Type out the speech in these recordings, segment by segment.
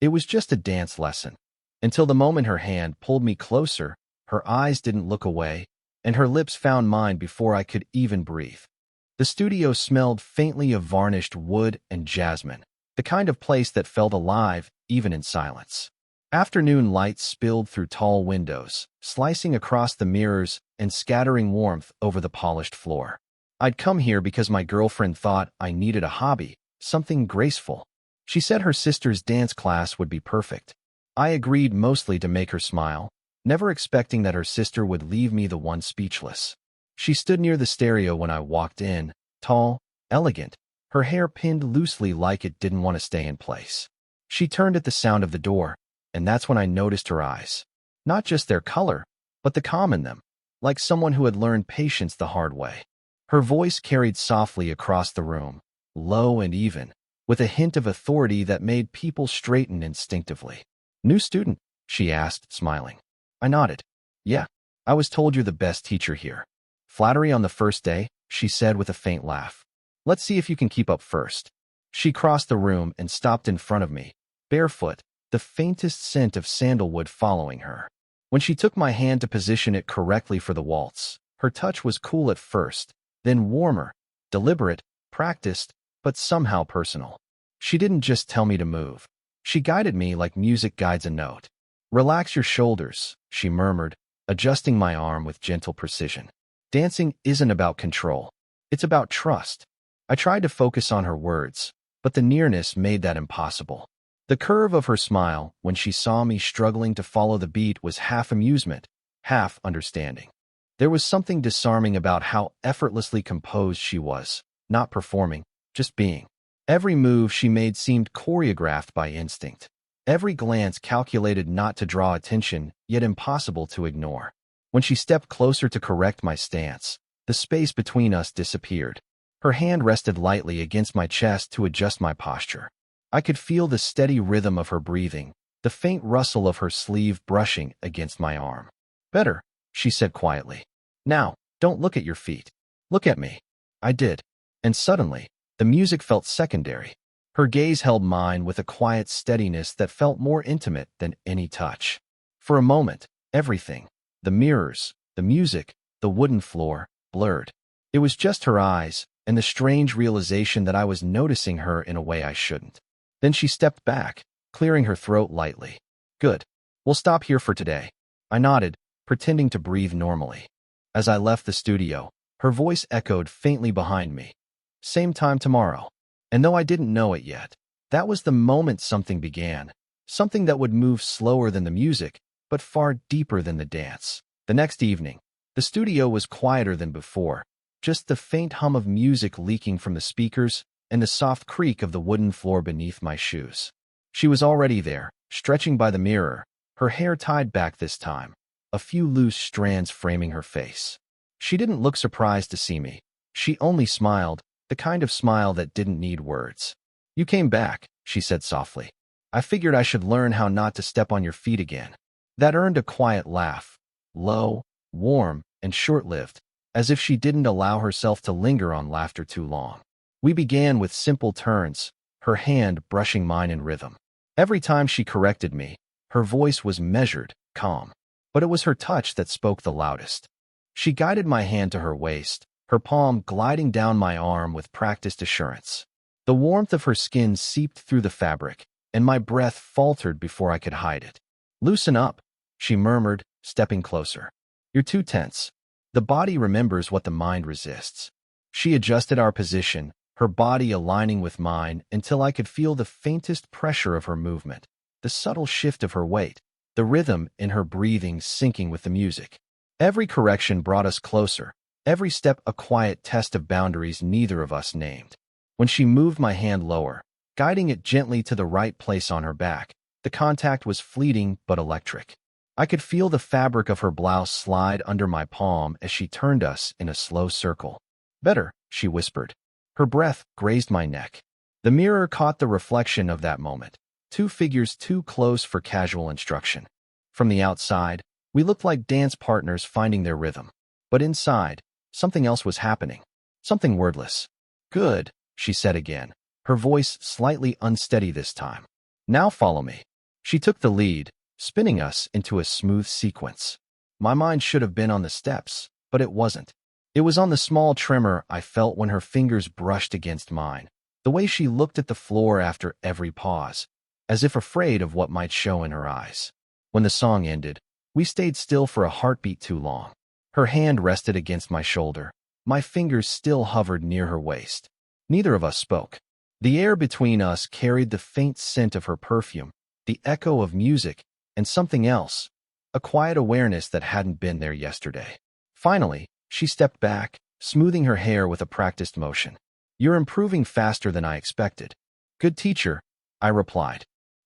It was just a dance lesson. Until the moment her hand pulled me closer, her eyes didn't look away, and her lips found mine before I could even breathe. The studio smelled faintly of varnished wood and jasmine, the kind of place that felt alive even in silence. Afternoon light spilled through tall windows, slicing across the mirrors and scattering warmth over the polished floor. I'd come here because my girlfriend thought I needed a hobby, something graceful. She said her sister's dance class would be perfect. I agreed mostly to make her smile, never expecting that her sister would leave me the one speechless. She stood near the stereo when I walked in, tall, elegant, her hair pinned loosely like it didn't want to stay in place. She turned at the sound of the door, and that's when I noticed her eyes. Not just their color, but the calm in them, like someone who had learned patience the hard way. Her voice carried softly across the room, low and even, with a hint of authority that made people straighten instinctively. "New student?" she asked, smiling. I nodded. "Yeah, I was told you're the best teacher here." "Flattery on the first day," she said with a faint laugh. "Let's see if you can keep up first." She crossed the room and stopped in front of me, barefoot, the faintest scent of sandalwood following her. When she took my hand to position it correctly for the waltz, her touch was cool at first, then warmer, deliberate, practiced, but somehow personal. She didn't just tell me to move. She guided me like music guides a note. "Relax your shoulders," she murmured, adjusting my arm with gentle precision. "Dancing isn't about control. It's about trust." I tried to focus on her words, but the nearness made that impossible. The curve of her smile when she saw me struggling to follow the beat was half amusement, half understanding. There was something disarming about how effortlessly composed she was, not performing, just being. Every move she made seemed choreographed by instinct. Every glance calculated not to draw attention, yet impossible to ignore. When she stepped closer to correct my stance, the space between us disappeared. Her hand rested lightly against my chest to adjust my posture. I could feel the steady rhythm of her breathing, the faint rustle of her sleeve brushing against my arm. "Better," she said quietly. "Now, don't look at your feet. Look at me." I did, and suddenly, the music felt secondary. Her gaze held mine with a quiet steadiness that felt more intimate than any touch. For a moment, everything, the mirrors, the music, the wooden floor, blurred. It was just her eyes, and the strange realization that I was noticing her in a way I shouldn't. Then she stepped back, clearing her throat lightly. "Good. We'll stop here for today." I nodded, pretending to breathe normally. As I left the studio, her voice echoed faintly behind me. "Same time tomorrow." And though I didn't know it yet, that was the moment something began. Something that would move slower than the music, but far deeper than the dance. The next evening, the studio was quieter than before, just the faint hum of music leaking from the speakers and the soft creak of the wooden floor beneath my shoes. She was already there, stretching by the mirror, her hair tied back this time, a few loose strands framing her face. She didn't look surprised to see me. She only smiled, the kind of smile that didn't need words. "You came back," she said softly. "I figured I should learn how not to step on your feet again." That earned a quiet laugh, low, warm, and short-lived, as if she didn't allow herself to linger on laughter too long. We began with simple turns, her hand brushing mine in rhythm. Every time she corrected me, her voice was measured, calm. But it was her touch that spoke the loudest. She guided my hand to her waist, her palm gliding down my arm with practiced assurance. The warmth of her skin seeped through the fabric, and my breath faltered before I could hide it. "Loosen up," she murmured, stepping closer. "You're too tense. The body remembers what the mind resists." She adjusted our position, her body aligning with mine until I could feel the faintest pressure of her movement, the subtle shift of her weight, the rhythm in her breathing syncing with the music. Every correction brought us closer, every step a quiet test of boundaries neither of us named. When she moved my hand lower, guiding it gently to the right place on her back, the contact was fleeting but electric. I could feel the fabric of her blouse slide under my palm as she turned us in a slow circle. "Better," she whispered. Her breath grazed my neck. The mirror caught the reflection of that moment, two figures too close for casual instruction. From the outside, we looked like dance partners finding their rhythm. But inside, something else was happening, something wordless. "Good," she said again, her voice slightly unsteady this time. Now follow me. She took the lead, spinning us into a smooth sequence. My mind should have been on the steps, but it wasn't. It was on the small tremor I felt when her fingers brushed against mine, the way she looked at the floor after every pause, as if afraid of what might show in her eyes. When the song ended, we stayed still for a heartbeat too long. Her hand rested against my shoulder. My fingers still hovered near her waist. Neither of us spoke. The air between us carried the faint scent of her perfume, the echo of music, and something else, a quiet awareness that hadn't been there yesterday. Finally, she stepped back, smoothing her hair with a practiced motion. You're improving faster than I expected. Good teacher, I replied.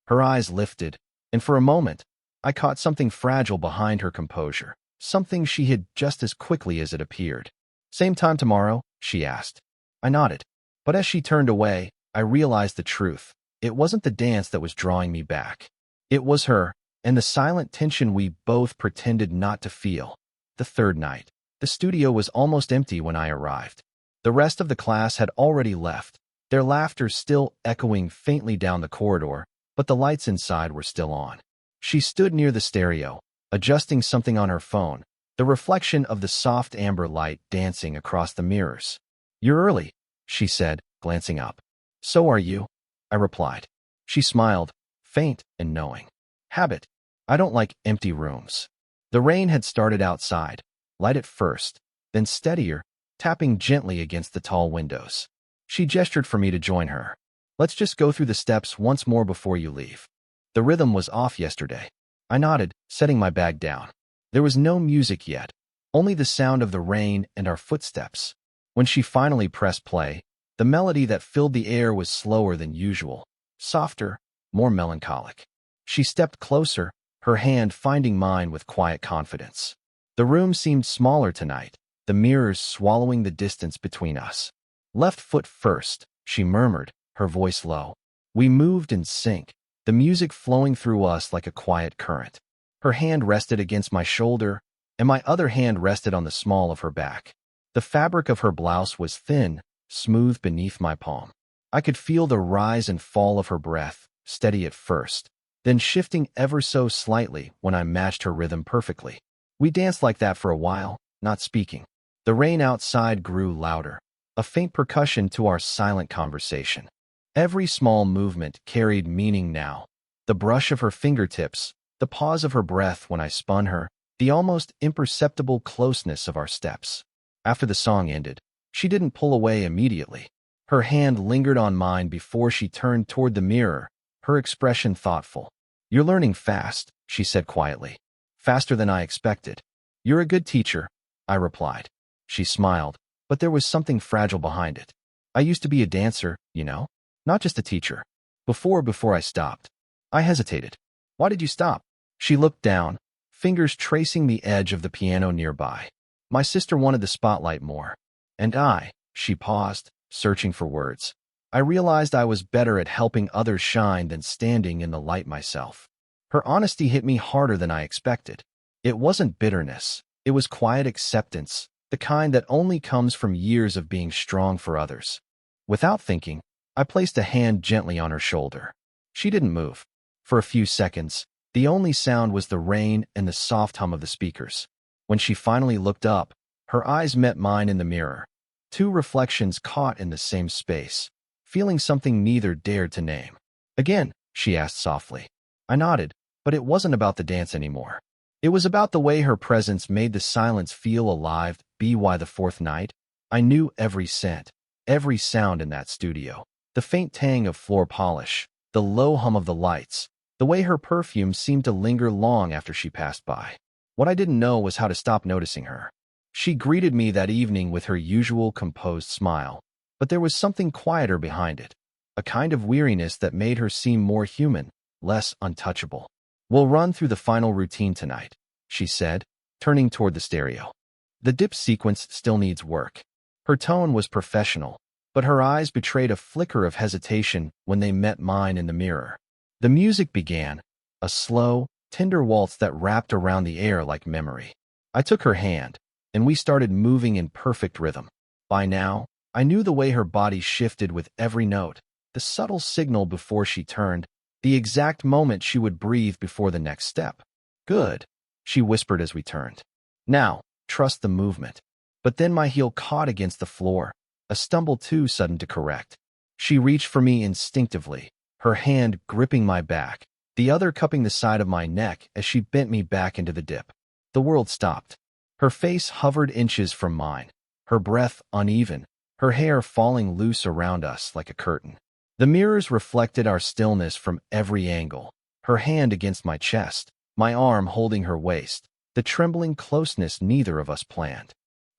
Her eyes lifted, and for a moment, I caught something fragile behind her composure, something she hid just as quickly as it appeared. Same time tomorrow? She asked. I nodded. But as she turned away, I realized the truth. It wasn't the dance that was drawing me back. It was her, and the silent tension we both pretended not to feel. The third night, the studio was almost empty when I arrived. The rest of the class had already left, their laughter still echoing faintly down the corridor, but the lights inside were still on. She stood near the stereo, adjusting something on her phone, the reflection of the soft amber light dancing across the mirrors. You're early, she said, glancing up. So are you, I replied. She smiled, faint and knowing. Habit. I don't like empty rooms. The rain had started outside, light at first, then steadier, tapping gently against the tall windows. She gestured for me to join her. Let's just go through the steps once more before you leave. The rhythm was off yesterday. I nodded, setting my bag down. There was no music yet, only the sound of the rain and our footsteps. When she finally pressed play, the melody that filled the air was slower than usual, softer, more melancholic. She stepped closer, her hand finding mine with quiet confidence. The room seemed smaller tonight, the mirrors swallowing the distance between us. Left foot first, she murmured, her voice low. We moved in sync, the music flowing through us like a quiet current. Her hand rested against my shoulder, and my other hand rested on the small of her back. The fabric of her blouse was thin, smooth beneath my palm. I could feel the rise and fall of her breath, steady at first, then shifting ever so slightly when I matched her rhythm perfectly. We danced like that for a while, not speaking. The rain outside grew louder, a faint percussion to our silent conversation. Every small movement carried meaning now. The brush of her fingertips, the pause of her breath when I spun her, the almost imperceptible closeness of our steps. After the song ended, she didn't pull away immediately. Her hand lingered on mine before she turned toward the mirror, her expression thoughtful. You're learning fast, she said quietly. Faster than I expected. You're a good teacher, I replied. She smiled, but there was something fragile behind it. I used to be a dancer, you know, not just a teacher. Before I stopped. I hesitated. Why did you stop? She looked down, fingers tracing the edge of the piano nearby. My sister wanted the spotlight more. And she paused, searching for words. I realized I was better at helping others shine than standing in the light myself. Her honesty hit me harder than I expected. It wasn't bitterness. It was quiet acceptance, the kind that only comes from years of being strong for others. Without thinking, I placed a hand gently on her shoulder. She didn't move. For a few seconds, the only sound was the rain and the soft hum of the speakers. When she finally looked up, her eyes met mine in the mirror. Two reflections caught in the same space, feeling something neither dared to name. Again, she asked softly. I nodded, but it wasn't about the dance anymore. It was about the way her presence made the silence feel alive. By the fourth night, I knew every scent, every sound in that studio. The faint tang of floor polish, the low hum of the lights, the way her perfume seemed to linger long after she passed by. What I didn't know was how to stop noticing her. She greeted me that evening with her usual composed smile, but there was something quieter behind it, a kind of weariness that made her seem more human, less untouchable. We'll run through the final routine tonight, she said, turning toward the stereo. The dip sequence still needs work. Her tone was professional, but her eyes betrayed a flicker of hesitation when they met mine in the mirror. The music began, a slow, tender waltz that wrapped around the air like memory. I took her hand, and we started moving in perfect rhythm. By now, I knew the way her body shifted with every note, the subtle signal before she turned, the exact moment she would breathe before the next step. Good, she whispered as we turned. Now, trust the movement. But then my heel caught against the floor, a stumble too sudden to correct. She reached for me instinctively, her hand gripping my back, the other cupping the side of my neck as she bent me back into the dip. The world stopped. Her face hovered inches from mine, her breath uneven, her hair falling loose around us like a curtain. The mirrors reflected our stillness from every angle, her hand against my chest, my arm holding her waist, the trembling closeness neither of us planned.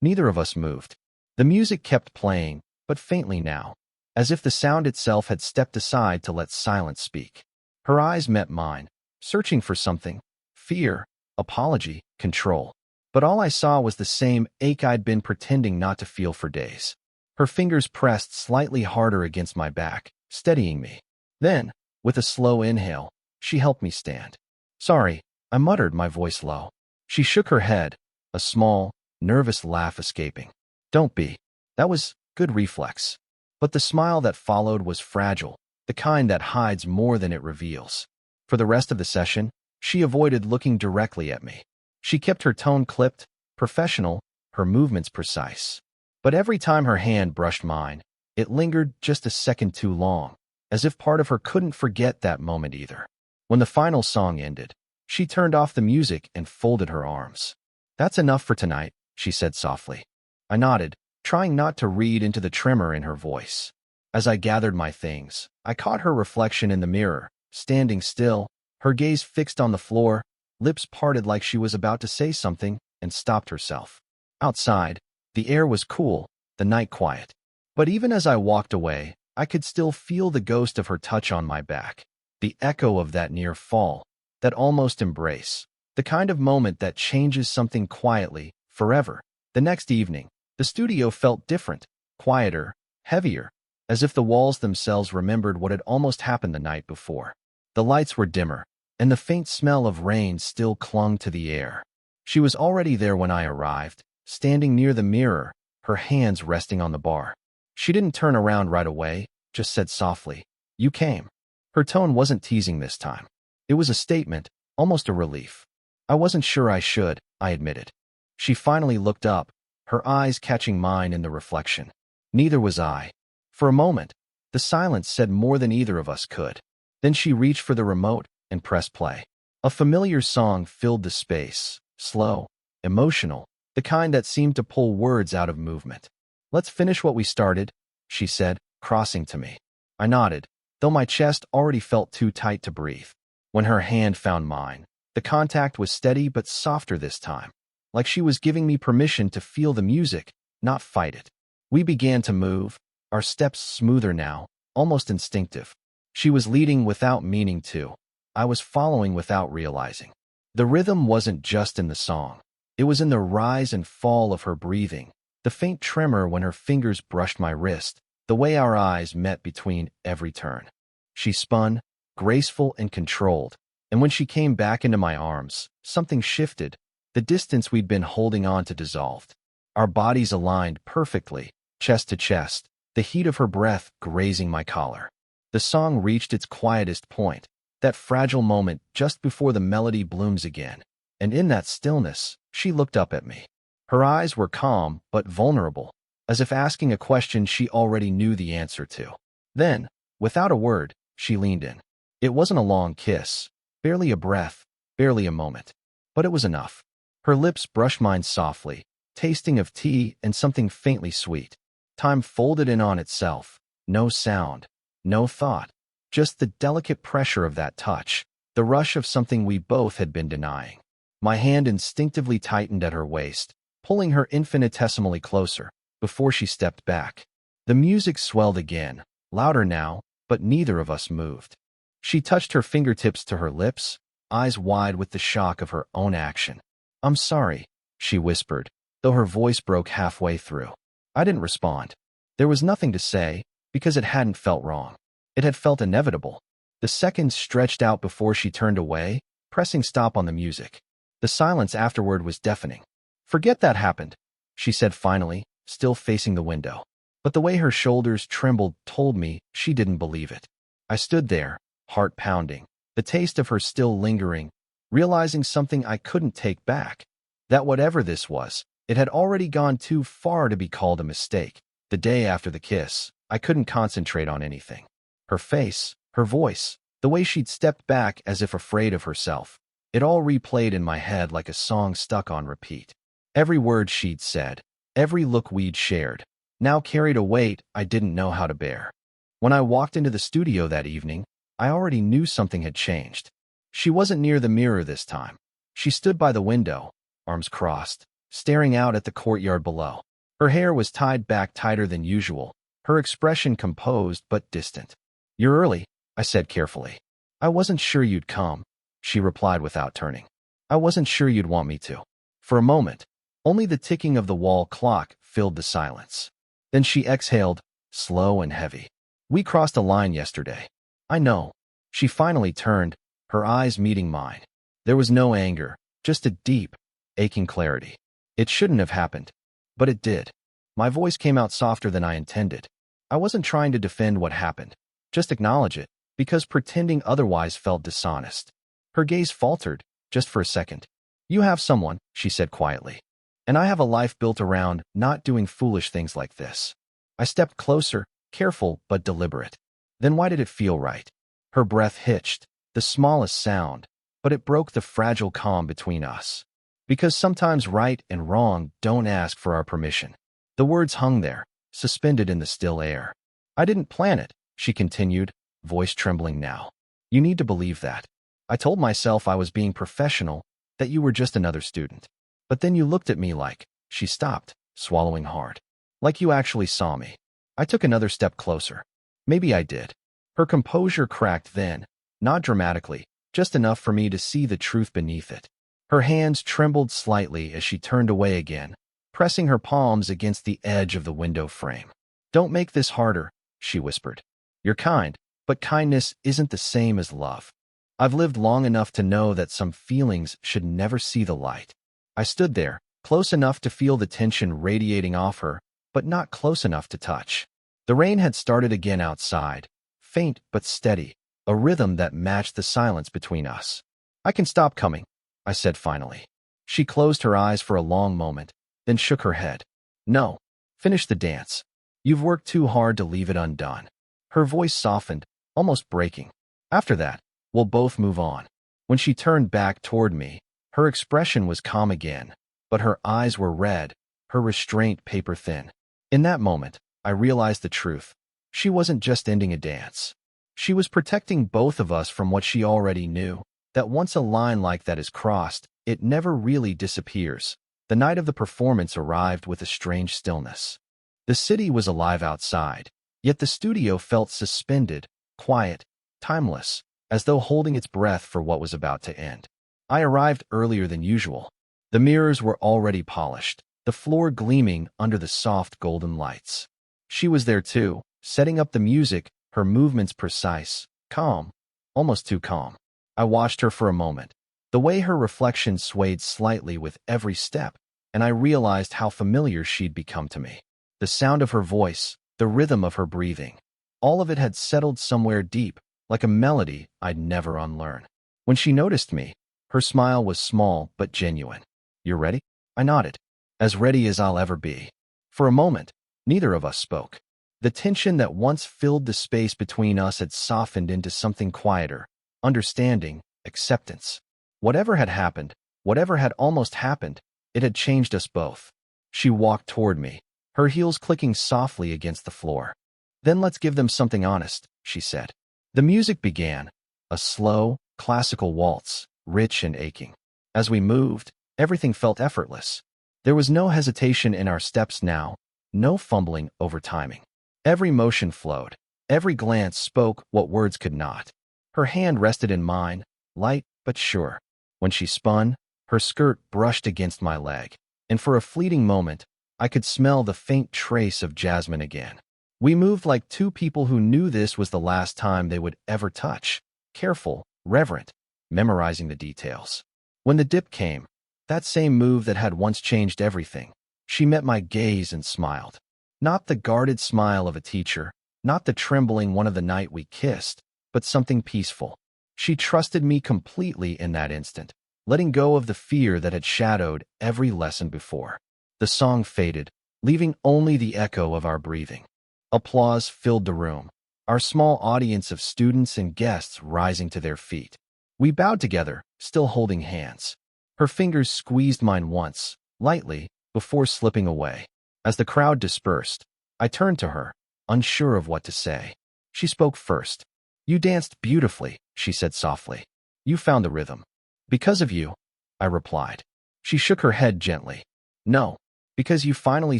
Neither of us moved. The music kept playing, but faintly now, as if the sound itself had stepped aside to let silence speak. Her eyes met mine, searching for something: fear, apology, control. But all I saw was the same ache I'd been pretending not to feel for days. Her fingers pressed slightly harder against my back, steadying me. Then, with a slow inhale, she helped me stand. Sorry, I muttered, my voice low. She shook her head, a small, nervous laugh escaping. Don't be. That was good reflex. But the smile that followed was fragile, the kind that hides more than it reveals. For the rest of the session, she avoided looking directly at me. She kept her tone clipped, professional, her movements precise. But every time her hand brushed mine, it lingered just a second too long, as if part of her couldn't forget that moment either. When the final song ended, she turned off the music and folded her arms. That's enough for tonight, she said softly. I nodded, trying not to read into the tremor in her voice. As I gathered my things, I caught her reflection in the mirror, standing still, her gaze fixed on the floor, lips parted like she was about to say something, and stopped herself. Outside, the air was cool, the night quiet. But even as I walked away, I could still feel the ghost of her touch on my back, the echo of that near fall, that almost embrace, the kind of moment that changes something quietly, forever. The next evening, the studio felt different, quieter, heavier, as if the walls themselves remembered what had almost happened the night before. The lights were dimmer, and the faint smell of rain still clung to the air. She was already there when I arrived, standing near the mirror, her hands resting on the bar. She didn't turn around right away, just said softly, "You came." Her tone wasn't teasing this time. It was a statement, almost a relief. I wasn't sure I should, I admitted. She finally looked up, her eyes catching mine in the reflection. Neither was I. For a moment, the silence said more than either of us could. Then she reached for the remote and pressed play. A familiar song filled the space, slow, emotional, the kind that seemed to pull words out of movement. "Let's finish what we started," she said, crossing to me. I nodded, though my chest already felt too tight to breathe. When her hand found mine, the contact was steady but softer this time, like she was giving me permission to feel the music, not fight it. We began to move, our steps smoother now, almost instinctive. She was leading without meaning to. I was following without realizing. The rhythm wasn't just in the song. It was in the rise and fall of her breathing, the faint tremor when her fingers brushed my wrist, the way our eyes met between every turn. She spun, graceful and controlled, and when she came back into my arms, something shifted. The distance we'd been holding on to dissolved. Our bodies aligned perfectly, chest to chest, the heat of her breath grazing my collar. The song reached its quietest point, that fragile moment just before the melody blooms again, and in that stillness, she looked up at me. Her eyes were calm but vulnerable, as if asking a question she already knew the answer to. Then, without a word, she leaned in. It wasn't a long kiss, barely a breath, barely a moment, but it was enough. Her lips brushed mine softly, tasting of tea and something faintly sweet. Time folded in on itself, no sound, no thought, just the delicate pressure of that touch, the rush of something we both had been denying. My hand instinctively tightened at her waist, pulling her infinitesimally closer, before she stepped back. The music swelled again, louder now, but neither of us moved. She touched her fingertips to her lips, eyes wide with the shock of her own action. "I'm sorry," she whispered, though her voice broke halfway through. I didn't respond. There was nothing to say, because it hadn't felt wrong. It had felt inevitable. The seconds stretched out before she turned away, pressing stop on the music. The silence afterward was deafening. "Forget that happened," she said finally, still facing the window. But the way her shoulders trembled told me she didn't believe it. I stood there, heart pounding, the taste of her still lingering, realizing something I couldn't take back. That whatever this was, it had already gone too far to be called a mistake. The day after the kiss, I couldn't concentrate on anything. Her face, her voice, the way she'd stepped back as if afraid of herself. It all replayed in my head like a song stuck on repeat. Every word she'd said, every look we'd shared, now carried a weight I didn't know how to bear. When I walked into the studio that evening, I already knew something had changed. She wasn't near the mirror this time. She stood by the window, arms crossed, staring out at the courtyard below. Her hair was tied back tighter than usual, her expression composed but distant. "You're early," I said carefully. "I wasn't sure you'd come," she replied without turning. "I wasn't sure you'd want me to." For a moment, only the ticking of the wall clock filled the silence. Then she exhaled, slow and heavy. "We crossed a line yesterday." "I know." She finally turned, her eyes meeting mine. There was no anger, just a deep, aching clarity. "It shouldn't have happened, but it did." My voice came out softer than I intended. I wasn't trying to defend what happened, just acknowledge it, because pretending otherwise felt dishonest. Her gaze faltered, just for a second. "You have someone," she said quietly. "And I have a life built around not doing foolish things like this." I stepped closer, careful but deliberate. "Then why did it feel right?" Her breath hitched, the smallest sound, but it broke the fragile calm between us. "Because sometimes right and wrong don't ask for our permission." The words hung there, suspended in the still air. "I didn't plan it," she continued, voice trembling now. "You need to believe that. I told myself I was being professional, that you were just another student. But then you looked at me like," she stopped, swallowing hard, "like you actually saw me." I took another step closer. Maybe I did. Her composure cracked then, not dramatically, just enough for me to see the truth beneath it. Her hands trembled slightly as she turned away again, pressing her palms against the edge of the window frame. "Don't make this harder," she whispered. "You're kind, but kindness isn't the same as love. I've lived long enough to know that some feelings should never see the light." I stood there, close enough to feel the tension radiating off her, but not close enough to touch. The rain had started again outside, faint but steady, a rhythm that matched the silence between us. "I can stop coming," I said finally. She closed her eyes for a long moment, then shook her head. "No. Finish the dance. You've worked too hard to leave it undone." Her voice softened, almost breaking. "After that, we'll both move on." When she turned back toward me, her expression was calm again, but her eyes were red, her restraint paper-thin. In that moment, I realized the truth. She wasn't just ending a dance. She was protecting both of us from what she already knew, that once a line like that is crossed, it never really disappears. The night of the performance arrived with a strange stillness. The city was alive outside, yet the studio felt suspended, quiet, timeless, as though holding its breath for what was about to end. I arrived earlier than usual. The mirrors were already polished, the floor gleaming under the soft golden lights. She was there too, setting up the music, her movements precise, calm, almost too calm. I watched her for a moment, the way her reflection swayed slightly with every step, and I realized how familiar she'd become to me. The sound of her voice, the rhythm of her breathing, all of it had settled somewhere deep, like a melody I'd never unlearn. When she noticed me, her smile was small but genuine. "You're ready?" I nodded. "As ready as I'll ever be." For a moment, neither of us spoke. The tension that once filled the space between us had softened into something quieter, understanding, acceptance. Whatever had happened, whatever had almost happened, it had changed us both. She walked toward me, her heels clicking softly against the floor. "Then let's give them something honest," she said. The music began, a slow, classical waltz, rich and aching. As we moved, everything felt effortless. There was no hesitation in our steps now, no fumbling over timing. Every motion flowed, every glance spoke what words could not. Her hand rested in mine, light but sure. When she spun, her skirt brushed against my leg, and for a fleeting moment, I could smell the faint trace of jasmine again. We moved like two people who knew this was the last time they would ever touch, careful, reverent, memorizing the details. When the dip came, that same move that had once changed everything, she met my gaze and smiled. Not the guarded smile of a teacher, not the trembling one of the night we kissed, but something peaceful. She trusted me completely in that instant, letting go of the fear that had shadowed every lesson before. The song faded, leaving only the echo of our breathing. Applause filled the room, our small audience of students and guests rising to their feet. We bowed together, still holding hands. Her fingers squeezed mine once, lightly, before slipping away. As the crowd dispersed, I turned to her, unsure of what to say. She spoke first. "You danced beautifully," she said softly. "You found the rhythm." "Because of you," I replied. She shook her head gently. "No, because you finally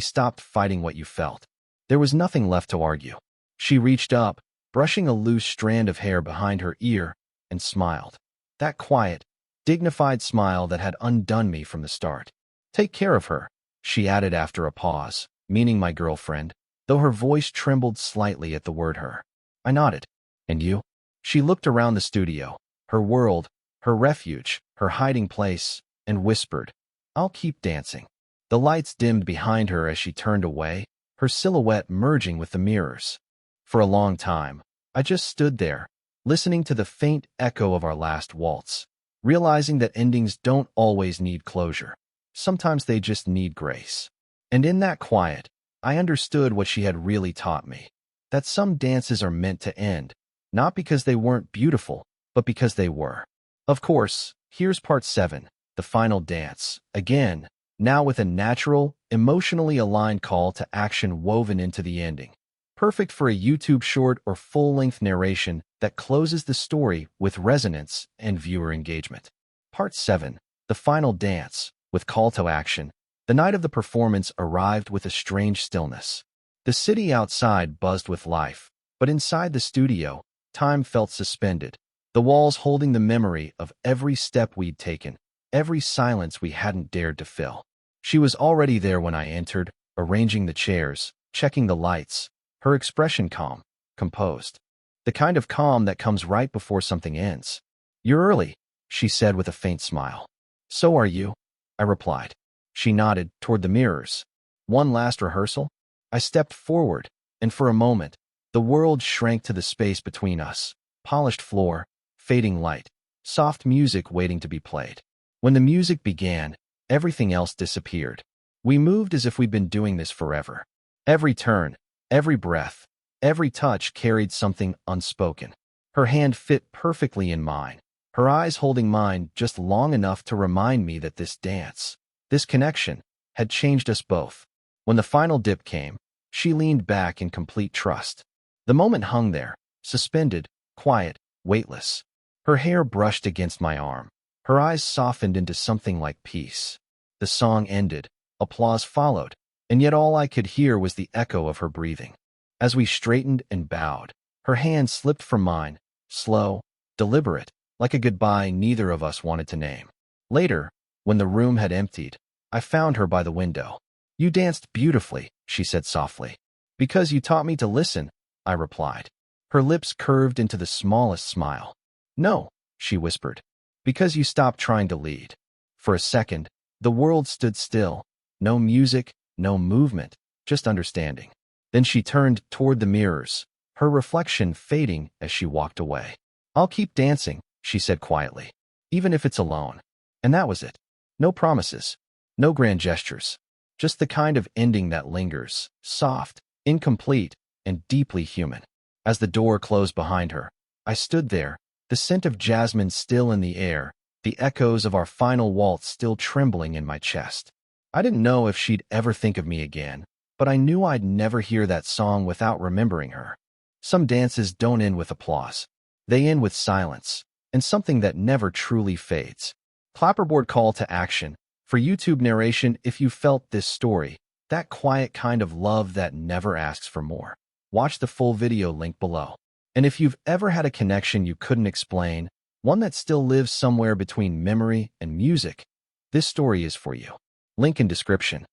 stopped fighting what you felt." There was nothing left to argue. She reached up, brushing a loose strand of hair behind her ear, and smiled. That quiet, dignified smile that had undone me from the start. "Take care of her," she added after a pause, meaning my girlfriend, though her voice trembled slightly at the word her. I nodded. "And you?" She looked around the studio, her world, her refuge, her hiding place, and whispered, "I'll keep dancing." The lights dimmed behind her as she turned away, her silhouette merging with the mirrors. For a long time, I just stood there, listening to the faint echo of our last waltz, realizing that endings don't always need closure. Sometimes they just need grace. And in that quiet, I understood what she had really taught me, that some dances are meant to end, not because they weren't beautiful, but because they were. Of course, here's part 7, the final dance, again, now with a natural, emotionally aligned call to action woven into the ending. Perfect for a YouTube short or full-length narration that closes the story with resonance and viewer engagement. Part 7, the final dance, with call to action. The night of the performance arrived with a strange stillness. The city outside buzzed with life, but inside the studio, time felt suspended, the walls holding the memory of every step we'd taken, every silence we hadn't dared to fill. She was already there when I entered, arranging the chairs, checking the lights, her expression calm, composed. The kind of calm that comes right before something ends. "You're early," she said with a faint smile. "So are you," I replied. She nodded toward the mirrors. "One last rehearsal?" I stepped forward, and for a moment, the world shrank to the space between us. Polished floor, fading light, soft music waiting to be played. When the music began, everything else disappeared. We moved as if we'd been doing this forever. Every turn, every breath, every touch carried something unspoken. Her hand fit perfectly in mine, her eyes holding mine just long enough to remind me that this dance, this connection, had changed us both. When the final dip came, she leaned back in complete trust. The moment hung there, suspended, quiet, weightless. Her hair brushed against my arm. Her eyes softened into something like peace. The song ended, applause followed, and yet all I could hear was the echo of her breathing. As we straightened and bowed, her hand slipped from mine, slow, deliberate, like a goodbye neither of us wanted to name. Later, when the room had emptied, I found her by the window. "You danced beautifully," she said softly. "Because you taught me to listen," I replied. Her lips curved into the smallest smile. "No," she whispered. "Because you stopped trying to lead." For a second, the world stood still. No music, no movement, just understanding. Then she turned toward the mirrors, her reflection fading as she walked away. "I'll keep dancing," she said quietly, "even if it's alone." And that was it. No promises, no grand gestures, just the kind of ending that lingers, soft, incomplete, and deeply human. As the door closed behind her, I stood there, the scent of jasmine still in the air, the echoes of our final waltz still trembling in my chest. I didn't know if she'd ever think of me again, but I knew I'd never hear that song without remembering her. Some dances don't end with applause. They end with silence, and something that never truly fades. Clapperboard call to action. For YouTube narration, if you felt this story, that quiet kind of love that never asks for more. Watch the full video link below. And if you've ever had a connection you couldn't explain, one that still lives somewhere between memory and music, this story is for you. Link in description.